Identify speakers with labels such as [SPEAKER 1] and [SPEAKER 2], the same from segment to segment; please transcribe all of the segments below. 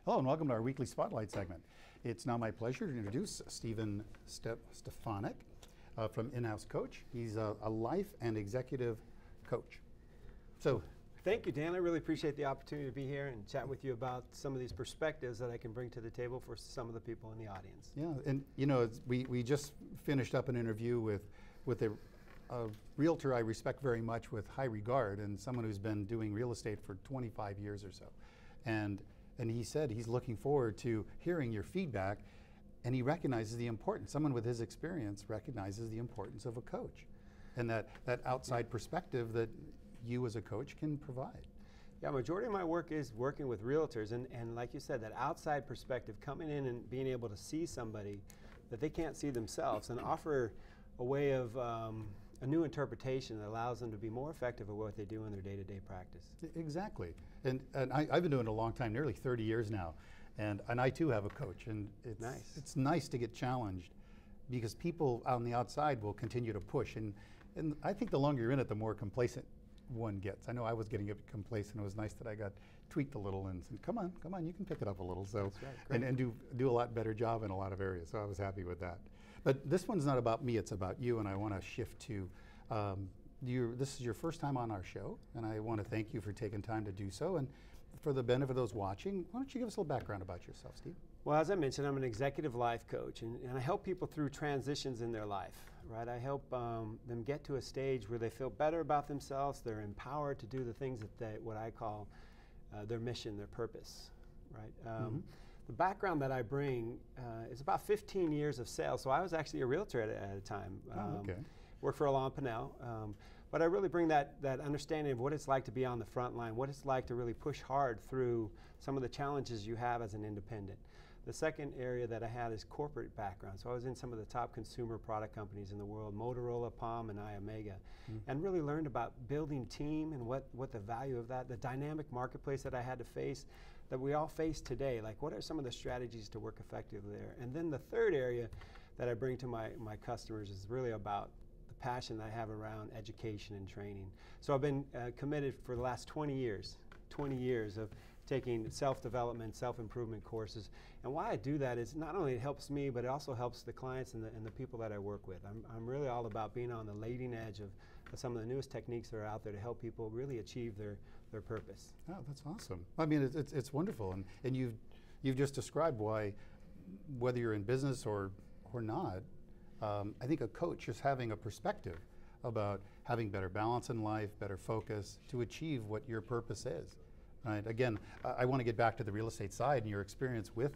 [SPEAKER 1] Hello and welcome to our weekly Spotlight segment. It's now my pleasure to introduce Stefanik from INHOUSE COACH. He's a life and executive coach. So,
[SPEAKER 2] thank you, Dan. I really appreciate the opportunity to be here and chat with you about some of these perspectives that I can bring to the table for some of the people in the audience.
[SPEAKER 1] Yeah, and you know, we just finished up an interview with a realtor I respect very much, with high regard, and someone who's been doing real estate for 25 years or so. And he said he's looking forward to hearing your feedback, and he recognizes the importance, someone with his experience recognizes the importance of a coach, and that outside perspective that you as a coach can provide.
[SPEAKER 2] Yeah, majority of my work is working with realtors, and like you said, that outside perspective, coming in and being able to see somebody that they can't see themselves and offer a way of a new interpretation that allows them to be more effective at what they do in their day-to-day practice.
[SPEAKER 1] Exactly, and I've been doing it a long time, nearly 30 years now, and I too have a coach, and it's nice to get challenged, because people on the outside will continue to push, and I think the longer you're in it, the more complacent one gets. I know I was getting a bit complacent. It was nice that I got tweaked a little and said, come on, you can pick it up a little. So, right, and do a lot better job in a lot of areas. So I was happy with that. But this one's not about me, it's about you, and I want to shift to, this is your first time on our show, and I want to thank you for taking time to do so. And for the benefit of those watching, why don't you give us a little background about yourself, Steve?
[SPEAKER 2] Well, as I mentioned, I'm an executive life coach, and I help people through transitions in their life, right? I help them get to a stage where they feel better about themselves, they're empowered to do the things that what I call their mission, their purpose, right? The background that I bring is about 15 years of sales, so I was actually a realtor at a time. Worked for Alon Pennell, but I really bring that understanding of what it's like to be on the front line, what it's like to really push hard through some of the challenges you have as an independent. The second area that I had is corporate background. So I was in some of the top consumer product companies in the world, Motorola, Palm, and iOmega, and really learned about building team and what the value of that, the dynamic marketplace that I had to face, that we all face today. Like, what are some of the strategies to work effectively there? And then the third area that I bring to my customers is really about the passion that I have around education and training. So I've been committed for the last 20 years of taking self-development, self-improvement courses. And why I do that is not only it helps me, but it also helps the clients and the people that I work with. I'm really all about being on the leading edge of some of the newest techniques that are out there to help people really achieve their purpose.
[SPEAKER 1] Oh, that's awesome. I mean, it's wonderful, and you've just described why, whether you're in business or not, I think a coach is having a perspective about having better balance in life, better focus to achieve what your purpose is. Right. Again, I want to get back to the real estate side, and your experience with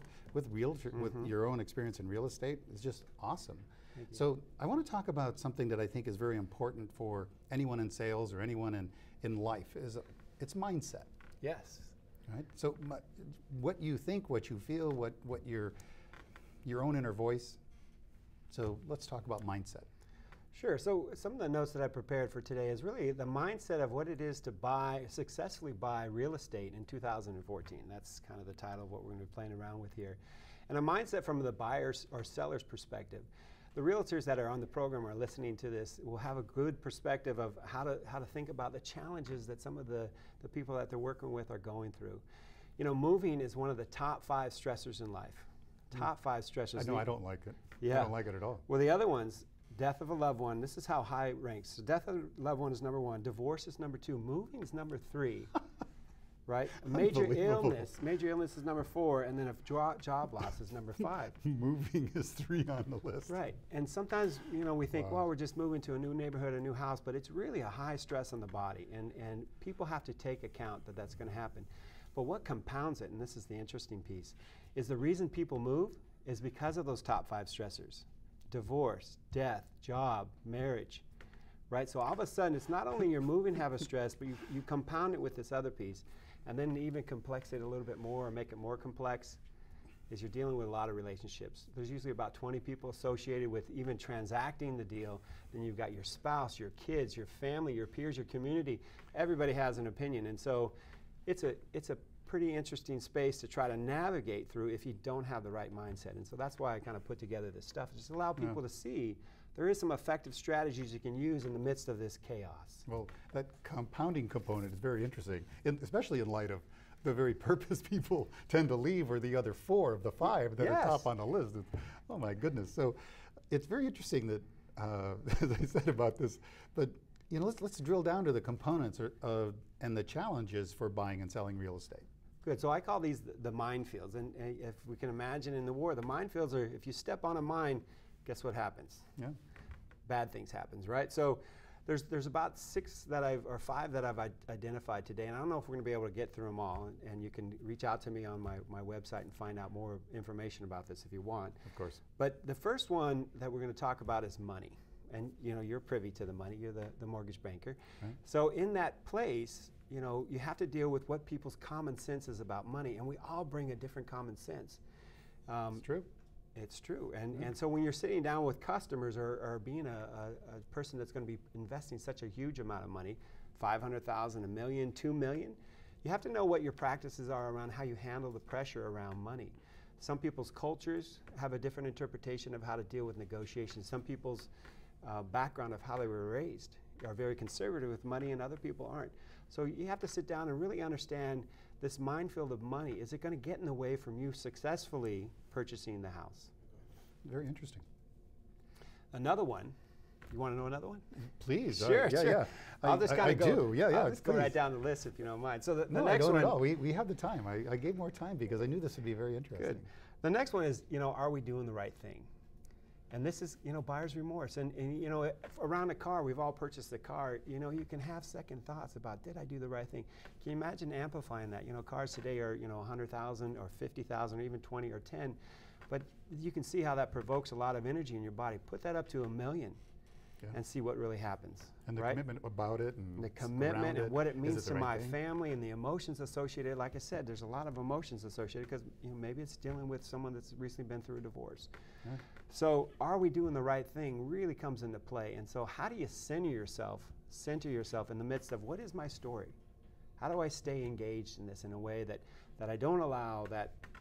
[SPEAKER 1] your own experience in real estate is just awesome. So I want to talk about something that I think is very important for anyone in sales or anyone in life, is it's mindset.
[SPEAKER 2] Yes.
[SPEAKER 1] Right. So what you think, what you feel, what your own inner voice. So let's talk about mindset.
[SPEAKER 2] Sure. So some of the notes that I prepared for today is really the mindset of what it is to successfully buy real estate in 2014. That's kind of the title of what we're going to be playing around with here. And a mindset from the buyer's or seller's perspective. The realtors that are on the program or listening to this will have a good perspective of how to think about the challenges that some of the people that they're working with are going through. You know, moving is one of the top 5 stressors in life. Top 5 stressors.
[SPEAKER 1] I know, I don't like it.
[SPEAKER 2] Yeah.
[SPEAKER 1] I don't like it at all.
[SPEAKER 2] Well, the other ones, death of a loved one, this is how high it ranks. So death of a loved one is number 1, divorce is number 2, moving is number 3, right? Major illness is number 4, and then if job loss is number 5.
[SPEAKER 1] Moving is 3 on the list.
[SPEAKER 2] Right, and sometimes, you know, we think, well, we're just moving to a new neighborhood, a new house, but it's really a high stress on the body, and people have to take account that that's going to happen. But what compounds it, and this is the interesting piece, is the reason people move is because of those top 5 stressors. Divorce, death, job, marriage, right? So all of a sudden, it's not only you're moving have a stress, but you compound it with this other piece, and then even complex it a little bit more or make it more complex, is you're dealing with a lot of relationships. There's usually about 20 people associated with even transacting the deal. Then you've got your spouse, your kids, your family, your peers, your community. Everybody has an opinion, and so it's a pretty interesting space to try to navigate through if you don't have the right mindset. And so that's why I kind of put together this stuff, just allow people to see there is some effective strategies you can use in the midst of this chaos.
[SPEAKER 1] Well, that compounding component is very interesting, especially in light of the very purpose people tend to leave are the other 4 of the 5 that are top on the list. Oh my goodness. So it's very interesting that, as I said about this, but you know, let's drill down to the components and the challenges for buying and selling real estate.
[SPEAKER 2] Good. So I call these the minefields. And if we can imagine in the war, the minefields are, if you step on a mine, guess what happens?
[SPEAKER 1] Yeah.
[SPEAKER 2] Bad things happens, right? So there's about 5 that I've identified today, and I don't know if we're going to be able to get through them all. And you can reach out to me on my website and find out more information about this if you want.
[SPEAKER 1] Of course.
[SPEAKER 2] But the first one that we're going to talk about is money. And you know, you're privy to the money. You're the mortgage banker. Right. So in that place, you know, you have to deal with what people's common sense is about money, and we all bring a different common sense.
[SPEAKER 1] It's true.
[SPEAKER 2] It's true. And so when you're sitting down with customers or being a person that's going to be investing such a huge amount of money, $500,000, $1 million, $2 million, you have to know what your practices are around how you handle the pressure around money. Some people's cultures have a different interpretation of how to deal with negotiations. Some people's background of how they were raised are very conservative with money, and other people aren't. So you have to sit down and really understand this minefield of money. Is it going to get in the way from you successfully purchasing the house?
[SPEAKER 1] Very interesting.
[SPEAKER 2] Another one. You want to know another one?
[SPEAKER 1] Please.
[SPEAKER 2] Sure,
[SPEAKER 1] yeah,
[SPEAKER 2] sure.
[SPEAKER 1] yeah.
[SPEAKER 2] I'll just kind of go.
[SPEAKER 1] Do. Yeah,
[SPEAKER 2] I'll just go right down the list if you don't mind. So the
[SPEAKER 1] no,
[SPEAKER 2] next
[SPEAKER 1] I don't
[SPEAKER 2] one.
[SPEAKER 1] at all. We have the time. I gave more time because I knew this would be very interesting.
[SPEAKER 2] Good. The next one is, you know, are we doing the right thing? And this is, you know, buyer's remorse. And you know, around a car, we've all purchased a car, you know, you can have second thoughts about, did I do the right thing? Can you imagine amplifying that? You know, cars today are, you know, 100,000 or 50,000 or even 20 or 10. But you can see how that provokes a lot of energy in your body. Put that up to 1 million and see what really happens.
[SPEAKER 1] And the commitment about it. And
[SPEAKER 2] the commitment and what it means to my
[SPEAKER 1] thing?
[SPEAKER 2] family and the emotions associated. Like I said, there's a lot of emotions associated because, you know, maybe it's dealing with someone that's recently been through a divorce. Yeah. So are we doing the right thing really comes into play. And so how do you center yourself in the midst of what is my story? How do I stay engaged in this in a way that I don't allow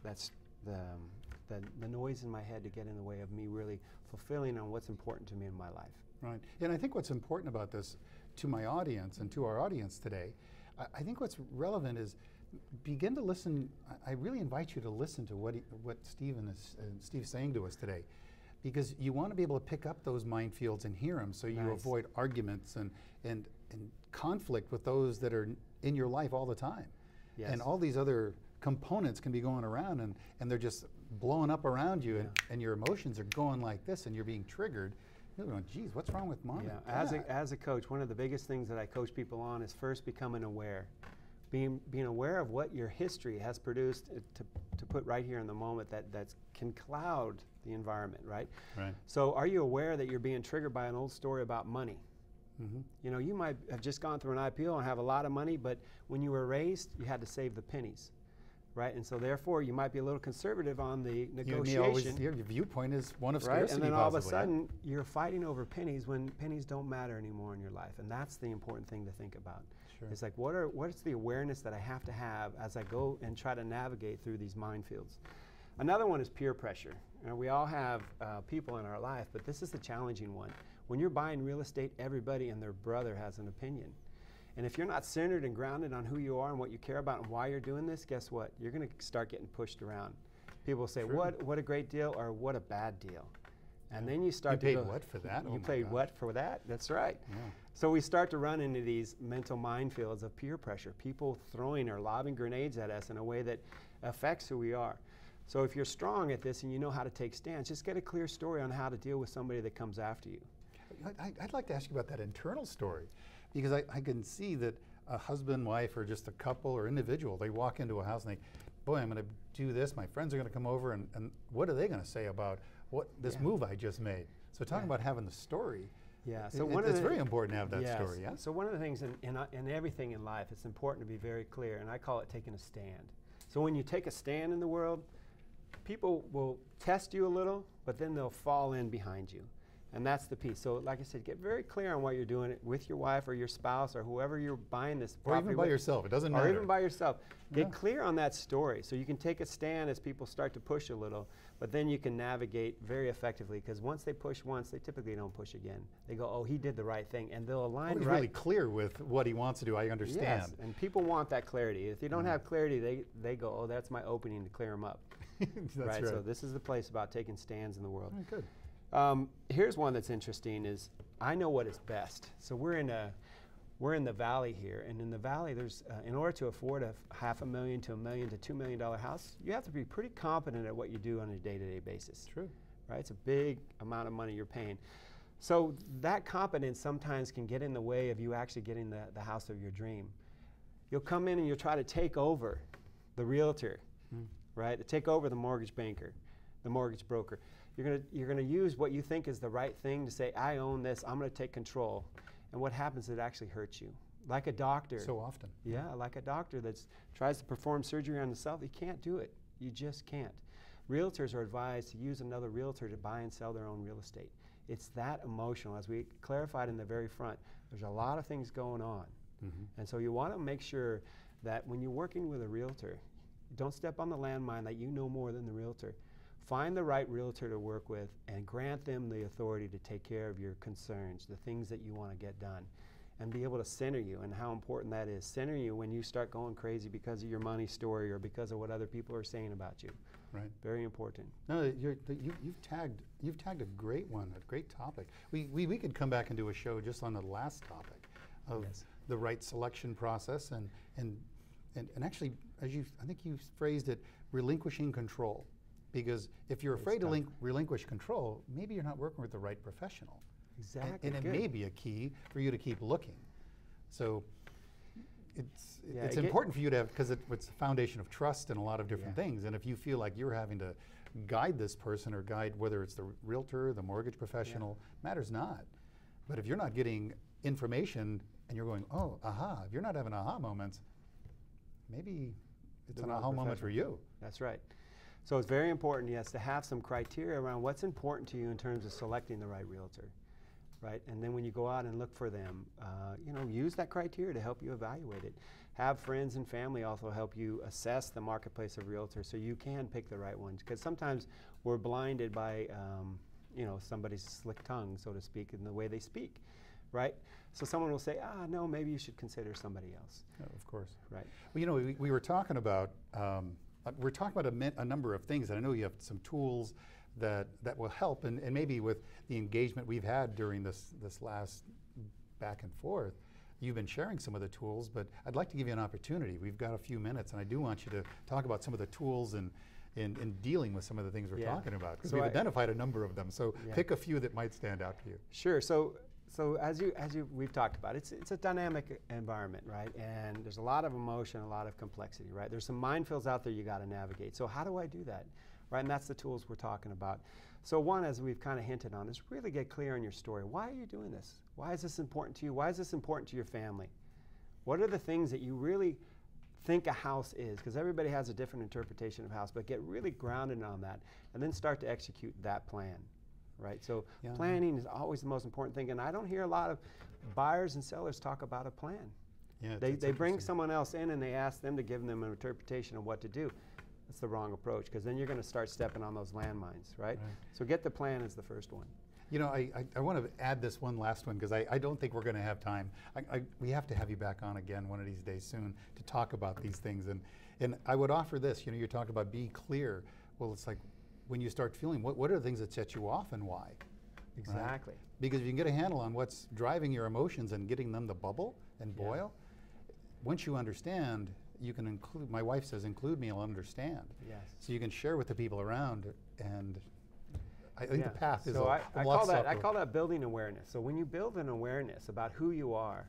[SPEAKER 2] that's the noise in my head to get in the way of me really fulfilling on what's important to me in my life?
[SPEAKER 1] Right. And I think what's important about this to my audience and to our audience today, I think what's relevant is begin to listen. I really invite you to listen to what Steve's saying to us today, because you want to be able to pick up those minefields and hear them so you avoid arguments and conflict with those that are in your life all the time. Yes. And all these other components can be going around and they're just blowing up around you and your emotions are going like this and you're being triggered. You're going, geez, what's wrong with mom?
[SPEAKER 2] Yeah. As a coach, one of the biggest things that I coach people on is first becoming aware. Being aware of what your history has produced to put right here in the moment that can cloud the environment, right?
[SPEAKER 1] Right.
[SPEAKER 2] So are you aware that you're being triggered by an old story about money? Mm-hmm. You know, you might have just gone through an IPO and have a lot of money, but when you were raised, you had to save the pennies. Right, and so therefore you might be a little conservative on the negotiation.
[SPEAKER 1] Your viewpoint is one of scarcity,
[SPEAKER 2] and then all of a sudden you're fighting over pennies when pennies don't matter anymore in your life, and that's the important thing to think about. Sure. It's like what's the awareness that I have to have as I go and try to navigate through these minefields. Another one is peer pressure. You know, we all have people in our life, but this is the challenging one. When you're buying real estate, everybody and their brother has an opinion. And if you're not centered and grounded on who you are and what you care about and why you're doing this, guess what? You're going to start getting pushed around. People say, what a great deal or what a bad deal. And then you start to go,
[SPEAKER 1] you paid what for that?
[SPEAKER 2] You paid what for that? That's right.
[SPEAKER 1] Yeah.
[SPEAKER 2] So we start to run into these mental minefields of peer pressure, people throwing or lobbing grenades at us in a way that affects who we are. So if you're strong at this and you know how to take stands, just get a clear story on how to deal with somebody that comes after you.
[SPEAKER 1] I'd like to ask you about that internal story. Because I can see that a husband, wife, or just a couple or individual, they walk into a house and they, boy, I'm going to do this. My friends are going to come over, and what are they going to say about this move I just made? So talking about having the story,
[SPEAKER 2] so
[SPEAKER 1] it's very important to have that story. Yeah.
[SPEAKER 2] So one of the things in everything in life, it's important to be very clear, and I call it taking a stand. So when you take a stand in the world, people will test you a little, but then they'll fall in behind you. And that's the piece. So like I said, get very clear on what you're doing with your wife or your spouse or whoever you're buying this property with.
[SPEAKER 1] Or even by yourself, it doesn't matter.
[SPEAKER 2] Or even by yourself. Get clear on that story so you can take a stand as people start to push a little, but then you can navigate very effectively, because once they push once, they typically don't push again. They go, oh, he did the right thing, and they'll align
[SPEAKER 1] he's really clear with what he wants to do, I understand.
[SPEAKER 2] Yes, and people want that clarity. If you don't have clarity, they go, oh, that's my opening to clear them up.
[SPEAKER 1] That's
[SPEAKER 2] right? So this is the place about taking stands in the world.
[SPEAKER 1] Good.
[SPEAKER 2] Here's one that's interesting is, I know what is best. So we're in the valley here, and in the valley there's, in order to afford a $500,000 to $1 million to $2 million house, you have to be pretty competent at what you do on a day-to-day basis.
[SPEAKER 1] True.
[SPEAKER 2] Right? It's a big amount of money you're paying. So that competence sometimes can get in the way of you actually getting the house of your dream. You'll come in and you'll try to take over the realtor, right? To take over the mortgage banker, the mortgage broker. You're gonna use what you think is the right thing to say, I own this, I'm gonna take control. And what happens, it actually hurts you. Like a doctor.
[SPEAKER 1] So often.
[SPEAKER 2] Yeah, like a doctor that tries to perform surgery on himself, he can't do it. You just can't. Realtors are advised to use another realtor to buy and sell their own real estate. It's that emotional. As we clarified in the very front, there's a lot of things going on. And so you want to make sure that when you're working with a realtor, don't step on the landmine that you know more than the realtor. Find the right realtor to work with and grant them the authority to take care of your concerns, the things that you want to get done, and be able to center you, and how important that is. Center you when you start going crazy because of your money story or because of what other people are saying about you. Right. Very important.
[SPEAKER 1] No, you've tagged a great one, a great topic. We could come back and do a show just on the last topic of the right selection process and actually, as I think you phrased it, relinquishing control. Because if you're afraid to relinquish control, maybe you're not working with the right professional.
[SPEAKER 2] Exactly.
[SPEAKER 1] And it may be a key for you to keep looking. So it's important for you to have, because it's a foundation of trust and a lot of different things. And if you feel like you're having to guide this person or guide, whether it's the realtor, the mortgage professional, matters not. But if you're not getting information and you're going, oh, aha, if you're not having aha moments, maybe it's an aha moment for you.
[SPEAKER 2] That's right. So it's very important, yes, to have some criteria around what's important to you in terms of selecting the right realtor, right? And then when you go out and look for them, use that criteria to help you evaluate it. Have friends and family also help you assess the marketplace of realtors so you can pick the right ones. Because sometimes we're blinded by, somebody's slick tongue, so to speak, in the way they speak, right? So someone will say, no, maybe you should consider somebody else.
[SPEAKER 1] Oh, of course.
[SPEAKER 2] Right.
[SPEAKER 1] Well, we were talking about, we're talking about a number of things, and I know you have some tools that will help, and maybe with the engagement we've had during this last back and forth, you've been sharing some of the tools, but I'd like to give you an opportunity. We've got a few minutes, and I do want you to talk about some of the tools in dealing with some of the things we're talking about, because we've identified a number of them. So pick a few that might stand out to you.
[SPEAKER 2] Sure. So as we've talked about, it's a dynamic environment, right? And there's a lot of emotion, a lot of complexity, right? There's some minefields out there you got to navigate. So how do I do that, right? And that's the tools we're talking about. So one, as we've kind of hinted on, is really get clear on your story. Why are you doing this? Why is this important to you? Why is this important to your family? What are the things that you really think a house is? Because everybody has a different interpretation of house, but get really grounded on that, and then start to execute that plan. Right, so planning is always the most important thing, and I don't hear a lot of buyers and sellers talk about a plan. Yeah, they bring someone else in and they ask them to give them an interpretation of what to do. That's the wrong approach, because then you're going to start stepping on those landmines, right? So get the plan as the first one.
[SPEAKER 1] You know, I want to add this one last one, because I don't think we're going to have time. We have to have you back on again one of these days soon to talk about these things, and I would offer this. You know, you're talking about be clear. Well, it's like, when you start feeling, what are the things that set you off and why?
[SPEAKER 2] Exactly.
[SPEAKER 1] Right? Because if you can get a handle on what's driving your emotions and getting them to bubble and boil, once you understand, you can include, my wife says, include me, I'll understand. Yes. So you can share with the people around, and I think the path is
[SPEAKER 2] I call that building awareness. So when you build an awareness about who you are,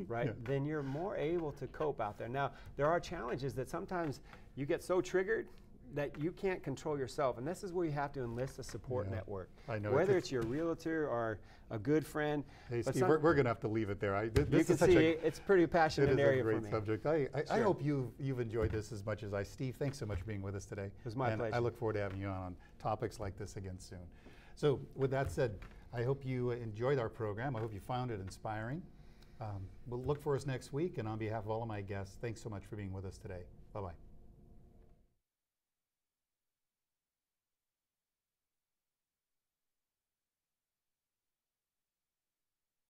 [SPEAKER 2] right, then you're more able to cope out there. Now, there are challenges that sometimes you get so triggered that you can't control yourself, and this is where you have to enlist a support network.
[SPEAKER 1] I know.
[SPEAKER 2] Whether it's your realtor or a good friend.
[SPEAKER 1] Hey, Steve, we're going to have to leave it there.
[SPEAKER 2] You can see it's a pretty passionate area for me.
[SPEAKER 1] It is a great subject. I hope you've enjoyed this as much as I. Steve, thanks so much for being with us today.
[SPEAKER 2] It was my pleasure.
[SPEAKER 1] I look forward to having you on topics like this again soon. So with that said, I hope you enjoyed our program. I hope you found it inspiring. We'll look for us next week, and on behalf of all of my guests, thanks so much for being with us today. Bye-bye.